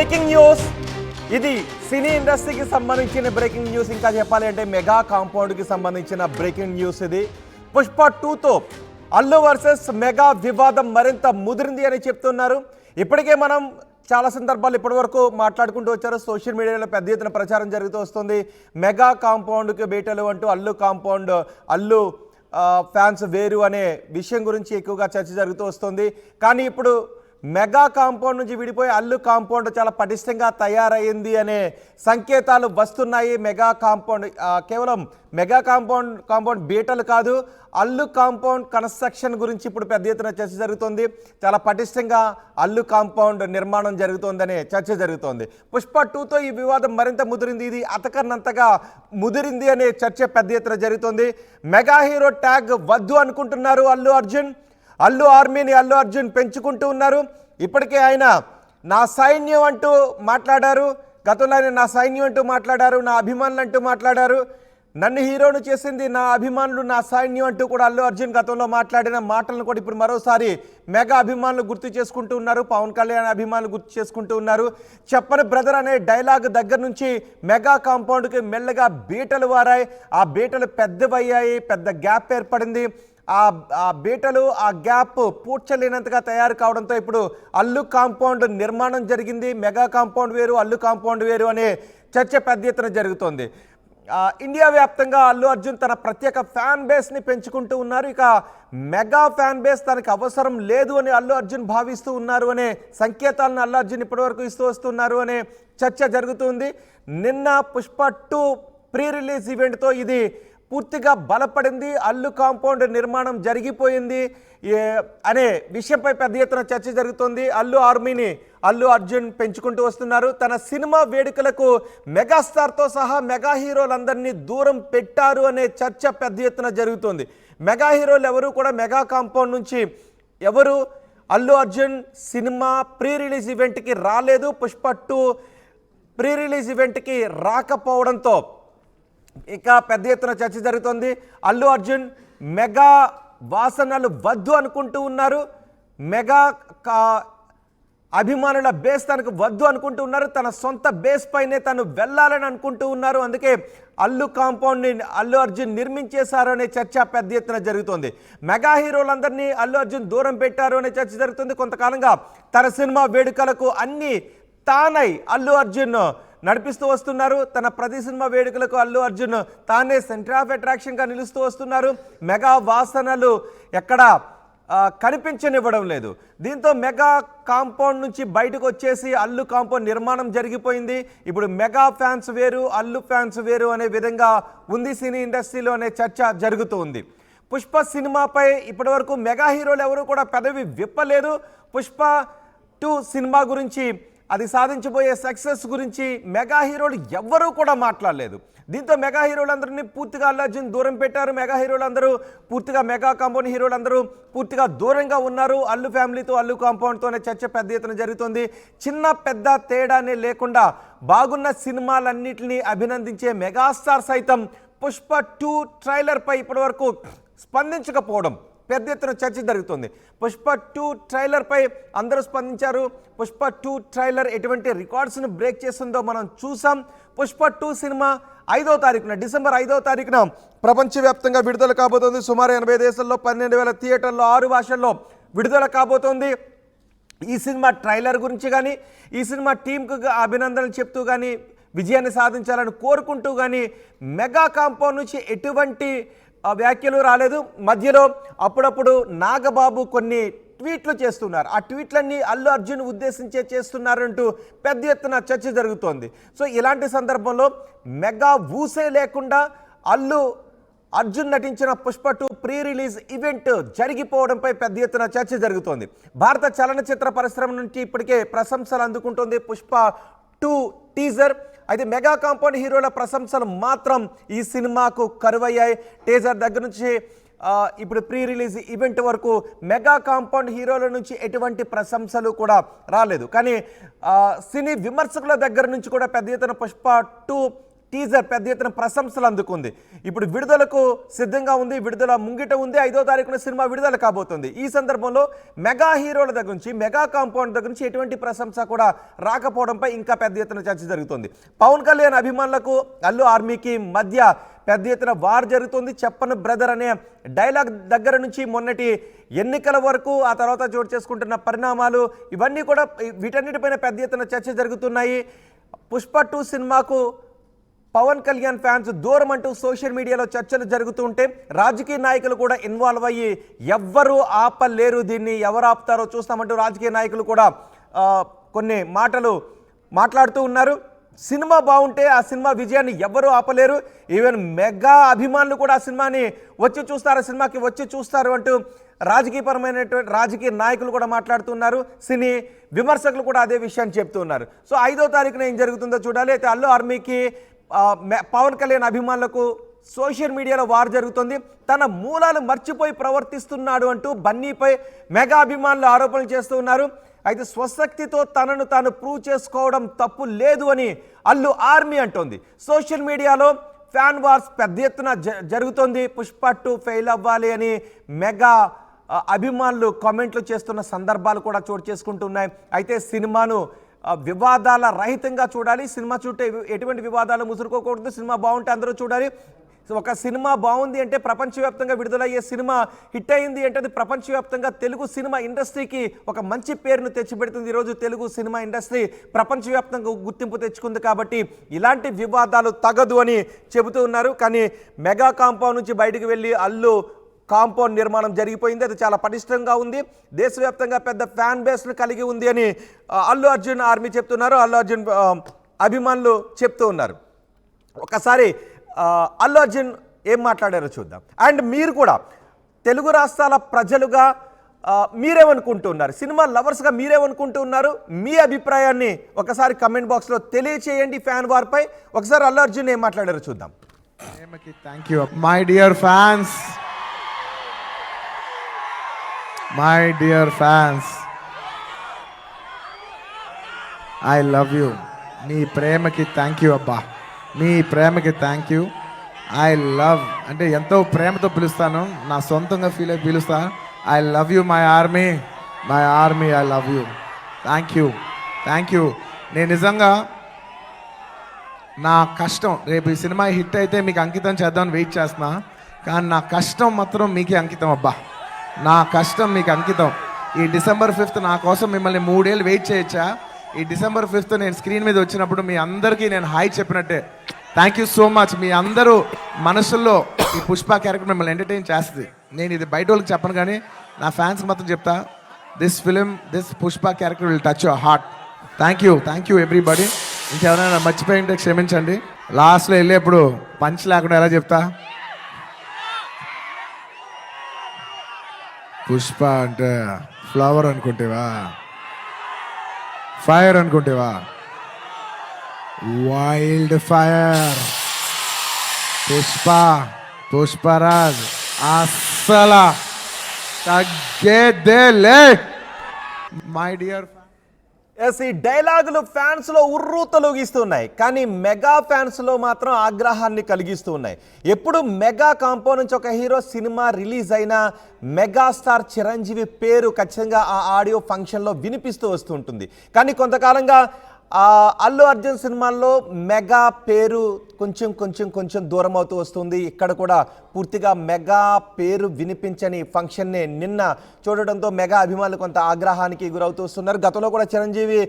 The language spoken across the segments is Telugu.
బ్రేకింగ్ న్యూస్ ఇది సినీ ఇండస్ట్రీకి సంబంధించిన బ్రేకింగ్ న్యూస్. ఇంకా చెప్పాలి అంటే మెగా కాంపౌండ్కి సంబంధించిన బ్రేకింగ్ న్యూస్ ఇది. పుష్ప 2తో అల్లు వర్సెస్ మెగా వివాదం మరింత ముదిరింది అని చెప్తున్నారు. ఇప్పటికే మనం చాలా సందర్భాలు ఇప్పటివరకు మాట్లాడుకుంటూ వచ్చారు. సోషల్ మీడియాలో పెద్ద ఎత్తున ప్రచారం జరుగుతూ వస్తుంది. మెగా కాంపౌండ్కి బీటలు అంటూ అల్లు ఫ్యాన్స్ వేరు అనే విషయం గురించి ఎక్కువగా చర్చ జరుగుతూ వస్తుంది. కానీ ఇప్పుడు మెగా కాంపౌండ్ నుంచి విడిపోయి అల్లు కాంపౌండ్ చాలా పటిష్టంగా తయారైంది అనే సంకేతాలు వస్తున్నాయి. మెగా కాంపౌండ్ కేవలం మెగా కాంపౌండ్ బీటలు కాదు, అల్లు కాంపౌండ్ కన్స్ట్రక్షన్ గురించి ఇప్పుడు పెద్ద ఎత్తున చర్చ జరుగుతుంది. చాలా పటిష్టంగా అల్లు కాంపౌండ్ నిర్మాణం జరుగుతోందనే చర్చ జరుగుతోంది. పుష్ప 2తో ఈ వివాదం మరింత ముదిరింది. ఇది అతకన్నంతగా ముదిరింది అనే చర్చ పెద్ద ఎత్తున జరుగుతోంది. మెగా హీరో ట్యాగ్ వద్దు అనుకుంటున్నారు అల్లు ఆర్మీని అల్లు అర్జున్ పెంచుకుంటూ ఉన్నారు. ఇప్పటికే ఆయన నా సైన్యం అంటూ మాట్లాడారు. గతంలో ఆయన నా సైన్యం అంటూ మాట్లాడారు, నా అభిమానులు అంటూ మాట్లాడారు. నన్ను హీరోను చేసింది నా అభిమానులు, నా సైన్యం అంటూ కూడా అల్లు అర్జున్ గతంలో మాట్లాడిన మాటలను కూడా ఇప్పుడు మరోసారి మెగా అభిమానులు గుర్తు చేసుకుంటూ ఉన్నారు. పవన్ కళ్యాణ్ అభిమానులు గుర్తు చేసుకుంటూ ఉన్నారు. చెప్పని బ్రదర్ అనే డైలాగ్ దగ్గర నుంచి మెగా కాంపౌండ్కి మెల్లగా బీటలు వారాయి. ఆ బీటలు పెద్దవయ్యాయి, పెద్ద గ్యాప్ ఏర్పడింది. ఆ బీటలు ఆ గ్యాప్ పూడ్చలేనంతగా తయారు కావడంతో ఇప్పుడు అల్లు కాంపౌండ్ నిర్మాణం జరిగింది. మెగా కాంపౌండ్ వేరు, అల్లు కాంపౌండ్ వేరు అనే చర్చ పెద్ద ఎత్తున జరుగుతోంది. ఇండియా వ్యాప్తంగా అల్లు అర్జున్ తన ప్రత్యేక ఫ్యాన్ బేస్ని పెంచుకుంటూ ఉన్నారు. ఇక మెగా ఫ్యాన్ బేస్ తనకు అవసరం లేదు అని అల్లు అర్జున్ భావిస్తూ ఉన్నారు అనే సంకేతాలను అల్లు అర్జున్ ఇప్పటివరకు ఇస్తూ వస్తున్నారు అనే చర్చ జరుగుతుంది. నిన్న పుష్ప 2 ప్రీ రిలీజ్ ఈవెంట్తో ఇది పూర్తిగా బలపడింది. అల్లు కాంపౌండ్ నిర్మాణం జరిగిపోయింది అనే విషయంపై పెద్ద ఎత్తున చర్చ జరుగుతుంది. అల్లు ఆర్మీని అల్లు అర్జున్ పెంచుకుంటూ వస్తున్నారు. తన సినిమా వేడుకలకు మెగాస్టార్తో సహా మెగా హీరోలందరినీ దూరం పెట్టారు అనే చర్చ పెద్ద ఎత్తున జరుగుతుంది. మెగా హీరోలు ఎవరు కూడా మెగా కాంపౌండ్ నుంచి ఎవరు Allu Arjun cinema pre release ఈవెంట్కి రాలేదు. పుష్ప 2 ప్రీ రిలీజ్ ఈవెంట్కి రాకపోవడంతో ఇక పెద్ద ఎత్తున చర్చ జరుగుతుంది. అల్లు అర్జున్ మెగా వాసనలు వద్దు అనుకుంటూ ఉన్నారు. మెగా అభిమానుల బేస్ తనకు వద్దు అనుకుంటూ ఉన్నారు. తన సొంత బేస్ పైనే తను వెళ్ళాలని అనుకుంటూ ఉన్నారు. అందుకే అల్లు కాంపౌండ్ని అల్లు అర్జున్ నిర్మించేశారు అనే చర్చ పెద్ద ఎత్తున జరుగుతుంది. మెగా హీరోలందరినీ అల్లు అర్జున్ దూరం పెట్టారు అనే చర్చ జరుగుతుంది. కొంతకాలంగా తన సినిమా వేడుకలకు అన్ని తానై అల్లు అర్జున్ నడిపిస్తూ వస్తున్నారు. తన ప్రతి సినిమా వేడుకలకు అల్లు అర్జున్ తానే సెంటర్ ఆఫ్ అట్రాక్షన్గా నిలుస్తూ వస్తున్నారు. మెగా వాసనలు ఎక్కడ కనిపించనివ్వడం లేదు. దీంతో మెగా కాంపౌండ్ నుంచి బయటకు వచ్చేసి అల్లు కాంపౌండ్ నిర్మాణం జరిగిపోయింది. ఇప్పుడు మెగా ఫ్యాన్స్ వేరు, అల్లు ఫ్యాన్స్ వేరు అనే విధంగా ఉంది సినీ ఇండస్ట్రీలో అనే చర్చ జరుగుతూ ఉంది. పుష్ప సినిమాపై ఇప్పటివరకు మెగా హీరోలు ఎవరు కూడా పెదవి విప్పలేదు. పుష్ప 2 సినిమా గురించి, అది సాధించబోయే సక్సెస్ గురించి మెగా హీరోలు ఎవ్వరూ కూడా మాట్లాడలేదు. దీంతో మెగా హీరోలందరినీ పూర్తిగా అల్లు అర్జున్ దూరం పెట్టారు. మెగా హీరోలందరూ పూర్తిగా మెగా కాంపౌండ్ హీరోలందరూ పూర్తిగా దూరంగా ఉన్నారు. అల్లు ఫ్యామిలీతో అల్లు కాంపౌండ్తోనే చర్చ పెద్ద ఎత్తున జరుగుతుంది. చిన్న పెద్ద తేడానే లేకుండా బాగున్న సినిమాలన్నింటినీ అభినందించే మెగాస్టార్ సైతం పుష్ప 2 ట్రైలర్పై ఇప్పటివరకు స్పందించకపోవడం పెద్ద ఎత్తున చర్చ జరుగుతుంది. పుష్ప 2 ట్రైలర్పై అందరూ స్పందించారు. పుష్ప 2 ట్రైలర్ ఎటువంటి రికార్డ్స్ను బ్రేక్ చేస్తుందో మనం చూసాం. పుష్ప 2 సినిమా 5వ తారీఖున డిసెంబర్ 5వ తారీఖున ప్రపంచవ్యాప్తంగా విడుదల కాబోతోంది. సుమారు 80 దేశాల్లో 12,000 థియేటర్లో 6 భాషల్లో విడుదల కాబోతోంది. ఈ సినిమా ట్రైలర్ గురించి కానీ, ఈ సినిమా టీంకు అభినందనలు చెప్తూ కానీ, విజయాన్ని సాధించాలని కోరుకుంటూ కానీ మెగా కాంపౌండ్ నుంచి ఎటువంటి వ్యాఖ్యలు రాలేదు. మధ్యలో అప్పుడప్పుడు నాగబాబు కొన్ని ట్వీట్లు చేస్తున్నారు. ఆ ట్వీట్లన్నీ అల్లు అర్జున్ ఉద్దేశించే చేస్తున్నారంటూ పెద్ద ఎత్తున చర్చ జరుగుతోంది. సో ఇలాంటి సందర్భంలో మెగా ఊసే లేకుండా అల్లు అర్జున్ నటించిన పుష్ప 2 ప్రీ రిలీజ్ ఈవెంట్ జరిగిపోవడంపై పెద్ద ఎత్తున చర్చ జరుగుతోంది. భారత చలనచిత్ర పరిశ్రమ నుంచి ఇప్పటికే ప్రశంసలు అందుకుంటోంది పుష్ప 2 టీజర్. అయితే మెగా కాంపౌండ్ హీరోల ప్రశంసలు మాత్రం ఈ సినిమాకు కరువయ్యాయి. టీజర్ దగ్గర నుంచి ఇప్పుడు ప్రీ రిలీజ్ ఈవెంట్ వరకు మెగా కాంపౌండ్ హీరోల నుంచి ఎటువంటి ప్రశంసలు కూడా రాలేదు. కానీ సినీ విమర్శకుల దగ్గర నుంచి కూడా పెద్ద ఎత్తున పుష్ప 2 టీజర్ పెద్ద ఎత్తున ప్రశంసలు అందుకుంది. ఇప్పుడు విడుదలకు సిద్ధంగా ఉంది, విడుదల ముంగిట ఉంది. 5వ తారీఖున సినిమా విడుదల కాబోతుంది. ఈ సందర్భంలో మెగా హీరోల దగ్గర నుంచి, మెగా కాంపౌండ్ దగ్గర నుంచి ఎటువంటి ప్రశంస కూడా రాకపోవడంపై ఇంకా పెద్ద ఎత్తున చర్చ జరుగుతుంది. పవన్ కళ్యాణ్ అభిమానులకు అల్లు ఆర్మీకి మధ్య పెద్ద ఎత్తున వార్ జరుగుతుంది. చెప్పను బ్రదర్ అనే డైలాగ్ దగ్గర నుంచి మొన్నటి ఎన్నికల వరకు, ఆ తర్వాత చోటు చేసుకుంటున్న పరిణామాలు, ఇవన్నీ కూడా వీటన్నిటిపైన పెద్ద ఎత్తున చర్చ జరుగుతున్నాయి. పుష్ప 2 సినిమాకు పవన్ కళ్యాణ్ ఫ్యాన్స్ దూరం అంటూ సోషల్ మీడియాలో చర్చలు జరుగుతూ ఉంటే రాజకీయ నాయకులు కూడా ఇన్వాల్వ్ అయ్యి ఎవ్వరూ ఆపలేరు, దీన్ని ఎవరు ఆపుతారో చూస్తామంటూ రాజకీయ నాయకులు కూడా కొన్ని మాటలు మాట్లాడుతూ ఉన్నారు. సినిమా బాగుంటే ఆ సినిమా విజయాన్ని ఎవ్వరూ ఆపలేరు, ఈవెన్ మెగా అభిమానులు కూడా ఆ సినిమాని వచ్చి చూస్తారు, ఆ సినిమాకి వచ్చి చూస్తారు అంటూ రాజకీయపరమైనటువంటి రాజకీయ నాయకులు కూడా మాట్లాడుతున్నారు. సినీ విమర్శకులు కూడా అదే విషయాన్ని చెప్తూ ఉన్నారు. సో 5వ తారీఖున ఏం జరుగుతుందో చూడాలి. అయితే అల్లు ఆర్మీకి పవన్ కళ్యాణ్ అభిమానులకు సోషల్ మీడియాలో వార్ జరుగుతుంది. తన మూలాలు మర్చిపోయి ప్రవర్తిస్తున్నాడు అంటూ బన్నీపై మెగా అభిమానులు ఆరోపణలు చేస్తూ ఉన్నారు. అయితే స్వశక్తితో తనను తాను ప్రూవ్ చేసుకోవడం తప్పు లేదు అని అల్లు ఆర్మీ అంటోంది. సోషల్ మీడియాలో ఫ్యాన్ వార్స్ పెద్ద ఎత్తున జరుగుతోంది. పుష్ప 2 ఫెయిల్ అవ్వాలి అని మెగా అభిమానులు కామెంట్లు చేస్తున్న సందర్భాలు కూడా చోటు చేసుకుంటున్నాయి. అయితే సినిమాను వివాదాల రహితంగా చూడాలి, సినిమా చుట్టూ ఎటువంటి వివాదాలు ముసురుకోకూడదు, సినిమా బాగుంటే అందరూ చూడాలి. ఒక సినిమా బాగుంది అంటే, ప్రపంచవ్యాప్తంగా విడుదలయ్యే సినిమా హిట్ అయింది అంటే అది ప్రపంచవ్యాప్తంగా తెలుగు సినిమా ఇండస్ట్రీకి ఒక మంచి పేరును తెచ్చిపెడుతుంది. ఈరోజు తెలుగు సినిమా ఇండస్ట్రీ ప్రపంచవ్యాప్తంగా గుర్తింపు తెచ్చుకుంది. కాబట్టి ఇలాంటి వివాదాలు తగదు అని చెబుతూ ఉన్నారు. కానీ మెగా కాంపౌండ్ నుంచి బయటకు వెళ్ళి అల్లు కాంపౌండ్ నిర్మాణం జరిగిపోయింది, అది చాలా పటిష్టంగా ఉంది, దేశవ్యాప్తంగా పెద్ద ఫ్యాన్ బేస్ను కలిగి ఉంది అని అల్లు అర్జున్ ఆర్మీ చెప్తున్నారు, అల్లు అర్జున్ అభిమానులు చెప్తూ ఉన్నారు. ఒకసారి అల్లు అర్జున్ ఏం మాట్లాడారో చూద్దాం. అండ్ మీరు కూడా తెలుగు రాష్ట్రాల ప్రజలుగా మీరేమనుకుంటున్నారు, సినిమా లవర్స్గా మీరేమనుకుంటున్నారు, మీ అభిప్రాయాన్ని ఒకసారి కమెంట్ బాక్స్లో తెలియచేయండి. ఫ్యాన్ వార్పై ఒకసారి అల్లు అర్జున్ ఏం మాట్లాడారో చూద్దాం. Thank you my dear fans, my dear fans, I love you. మీ ప్రేమకి థ్యాంక్ యూ అబ్బా, మీ ప్రేమకి థ్యాంక్ యూ. ఐ లవ్ అంటే ఎంతో ప్రేమతో పిలుస్తాను, నా సొంతంగా ఫీల్ అయి పిలుస్తా. I love you my army, my army, I love you. Thank you, thank you. నేను నిజంగా నా కష్టం, రేపు ఈ సినిమా హిట్ అయితే మీకు అంకితం చేద్దామని వెయిట్ చేస్తున్నా. కానీ నా కష్టం మాత్రం మీకే అంకితం అబ్బా, నా కష్టం మీకు అంకితం. ఈ December 5th నా కోసం మిమ్మల్ని 3 ఏళ్ళు వెయిట్ చేయొచ్చా? ఈ December 5th నేను స్క్రీన్ మీద వచ్చినప్పుడు మీ అందరికీ నేను హాయ్ చెప్పినట్టే. Thank you so much. మీ అందరూ మనసుల్లో ఈ పుష్ప క్యారెక్టర్ మిమ్మల్ని ఎంటర్టైన్ చేస్తుంది. నేను ఇది బయట వాళ్ళకి చెప్పను, కానీ నా ఫ్యాన్స్కి మాత్రం చెప్తా, this film, this Pushpa character will touch your heart. Thank you everybody. ఇంకెవరైనా మర్చిపోయి ఉంటే క్షమించండి. లాస్ట్లో వెళ్ళేప్పుడు పంచ్ లేకుండా ఎలా చెప్తా, పుష్ప అంటే ఫ్లవర్ అనుకుంటేవా, ఫైర్ అనుకుంటేవా, వైల్డ్ ఫైర్. పుష్పరాజ్ అస్సలా తగ్గేదేలే మై డియర్. ఎస్, ఈ డైలాగులు ఫ్యాన్స్లో ఉర్రూ తొలగిస్తున్నాయి, కానీ మెగా ఫ్యాన్స్లో మాత్రం ఆగ్రహాన్ని కలిగిస్తూ ఉన్నాయి. ఎప్పుడు మెగా కాంపౌండ్ నుంచి ఒక హీరో సినిమా రిలీజ్ అయినా మెగాస్టార్ చిరంజీవి పేరు ఖచ్చితంగా ఆ ఆడియో ఫంక్షన్లో వినిపిస్తూ వస్తూ ఉంటుంది. కానీ కొంతకాలంగా అల్లు అర్జున్ సినిమాల్లో మెగా పేరు కొంచెం దూరం అవుతూ వస్తుంది. ఇక్కడ కూడా పూర్తిగా మెగా పేరు వినిపించని ఫంక్షన్ని నిన్న చూడడంతో మెగా అభిమానులు కొంత ఆగ్రహానికి గురవుతూ వస్తున్నారు. గతంలో కూడా చిరంజీవి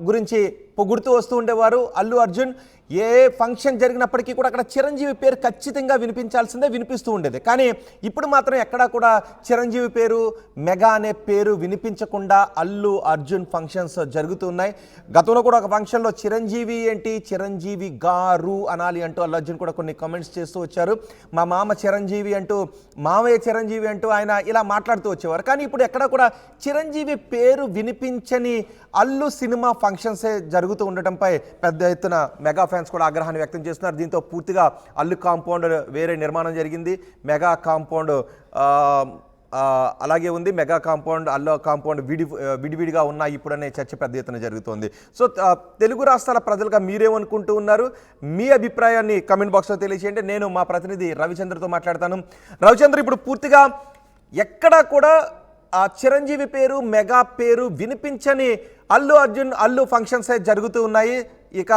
గురించి పొగుడుతూ వస్తూ ఉండేవారు అల్లు అర్జున్. ఏ ఫంక్షన్ జరిగినప్పటికీ కూడా అక్కడ చిరంజీవి పేరు ఖచ్చితంగా వినిపించాల్సిందే, వినిపిస్తూ ఉండేది. కానీ ఇప్పుడు మాత్రం ఎక్కడా కూడా చిరంజీవి పేరు, మెగా అనే పేరు వినిపించకుండా అల్లు అర్జున్ ఫంక్షన్స్ జరుగుతున్నాయి. గతంలో కూడా ఒక ఫంక్షన్లో చిరంజీవి ఏంటి, చిరంజీవి గారు అనాలి అంటూ అల్లు అర్జున్ కూడా కొన్ని కామెంట్స్ చేస్తూ వచ్చారు. మా మామ చిరంజీవి అంటూ, మామయ్య చిరంజీవి అంటూ ఆయన ఇలా మాట్లాడుతూ వచ్చేవారు. కానీ ఇప్పుడు ఎక్కడా కూడా చిరంజీవి పేరు వినిపించని అల్లు సినిమా ఫంక్షన్సే జరుగుతూ ఉండటంపై పెద్ద ఎత్తున మెగా ఫ్యాన్స్ కూడా ఆగ్రహాన్ని వ్యక్తం చేస్తున్నారు. దీంతో పూర్తిగా అల్లు కాంపౌండ్ వేరే నిర్మాణం జరిగింది. మెగా కాంపౌండ్ అలాగే ఉంది. మెగా కాంపౌండ్, అల్లు కాంపౌండ్ విడివిడిగా ఉన్నాయి ఇప్పుడనే చర్చ పెద్ద ఎత్తున జరుగుతోంది. సో తెలుగు రాష్ట్రాల ప్రజలుగా మీరేమనుకుంటూ ఉన్నారు? మీ అభిప్రాయాన్ని కమెంట్ బాక్స్లో తెలియజేయండి. నేను మా ప్రతినిధి రవిచంద్రతో మాట్లాడతాను. రవిచంద్ర, ఇప్పుడు పూర్తిగా ఎక్కడా కూడా ఆ చిరంజీవి పేరు, మెగా పేరు వినిపించని అల్లు అర్జున్, అల్లు ఫంక్షన్సే జరుగుతూ ఉన్నాయి. ఇక